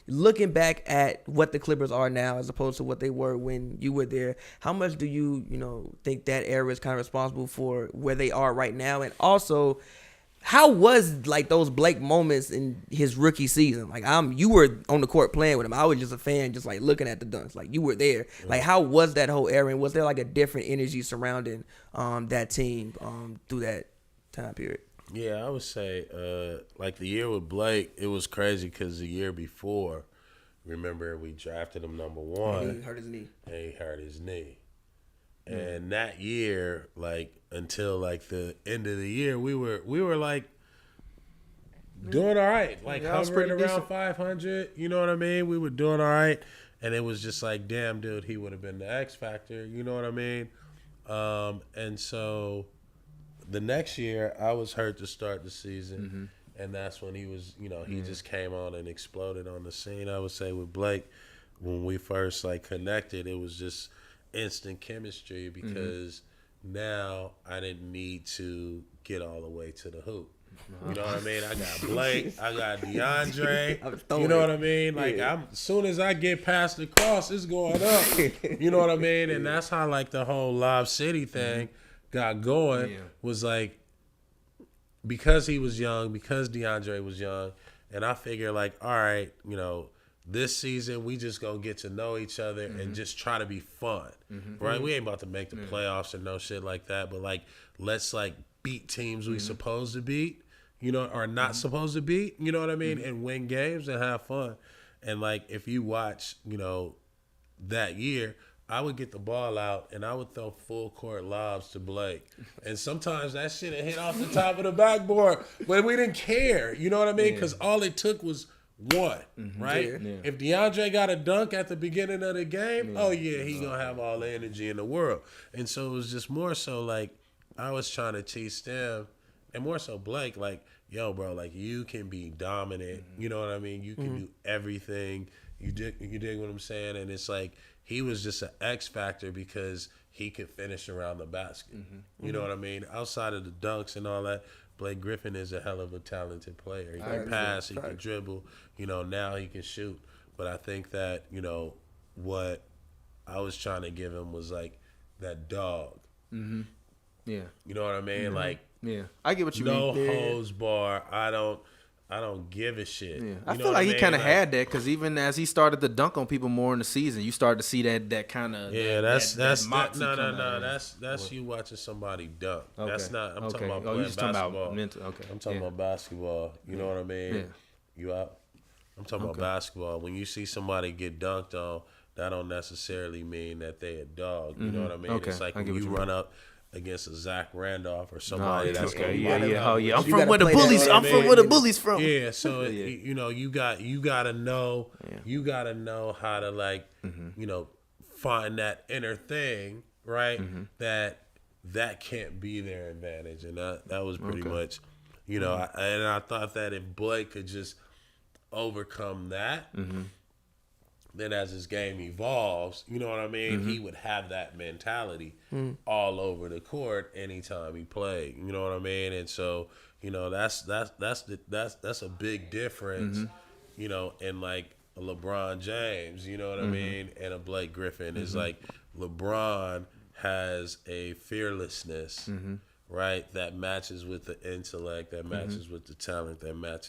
looking back at what the Clippers are now as opposed to what they were when you were there, how much do you think that era is kind of responsible for where they are right now? And also, how was like those Blake moments in his rookie season? Like you were on the court playing with him. I was just a fan, just like looking at the dunks. Like you were there. Like how was that whole era? And was there like a different energy surrounding that team through that time period? Yeah, I would say like the year with Blake, it was crazy because the year before, remember we drafted him number 1. And he hurt his knee. And that year, like until like the end of the year, we were like doing all right, like hovering around 500. You know what I mean? We were doing all right, and it was just like, damn, dude, he would have been the X factor. You know what I mean? And so the next year, I was hurt to start the season, and that's when he was, he just came on and exploded on the scene. I would say with Blake, when we first like connected, it was just instant chemistry because now I didn't need to get all the way to the hoop. You know what I mean? I got Blake, I got DeAndre. You know what I mean? Like as soon as I get past the cross, it's going up. You know what I mean? And that's how like the whole Lob City thing got going. Was like because he was young, because DeAndre was young, and I figure like, all right, this season, we just gonna get to know each other and just try to be fun, right? We ain't about to make the playoffs or no shit like that, but like, let's like beat teams we supposed to beat, or not supposed to beat, you know what I mean? And win games and have fun. And like, if you watch, that year, I would get the ball out and I would throw full court lobs to Blake. And sometimes that shit would hit off the top of the backboard, but we didn't care, you know what I mean? Because all it took was one, right? If DeAndre got a dunk at the beginning of the game, he gonna have all the energy in the world. And so it was just more so like I was trying to teach them, and more so Blake, like, yo, bro, like you can be dominant, you know what I mean? You can do everything. You dig what I'm saying? And it's like he was just an X factor because he could finish around the basket. You know what I mean? Outside of the dunks and all that, Blake Griffin is a hell of a talented player. He can pass, he can dribble. Now he can shoot. But I think that, what I was trying to give him was like that dog. Yeah. You know what I mean? Like, I get what you mean. No mean. hose bar. I don't give a shit. Yeah. I feel like he kind of had that because even as he started to dunk on people more in the season, you started to see that kind of that's you watching somebody dunk. Okay. That's not. I'm talking about you're just basketball. talking about mental. Okay. I'm talking about basketball. You know what I mean? Yeah. You out? I'm talking about basketball. When you see somebody get dunked on, that don't necessarily mean that they a dog. You know what I mean? Okay. It's like when you run up against a Zach Randolph or somebody that's okay. gonna I'm from where the bullies. I'm from where the bullies from. Yeah, so you gotta know you gotta know how to like find that inner thing, right? That can't be their advantage, and that was pretty much, and I thought that if Blake could just overcome that. Then as his game evolves, you know what I mean? He would have that mentality all over the court anytime he played. You know what I mean? And so, that's a big difference, in like a LeBron James, you know what I mean? And a Blake Griffin is like LeBron has a fearlessness, right? That matches with the intellect, that matches with the talent, that matches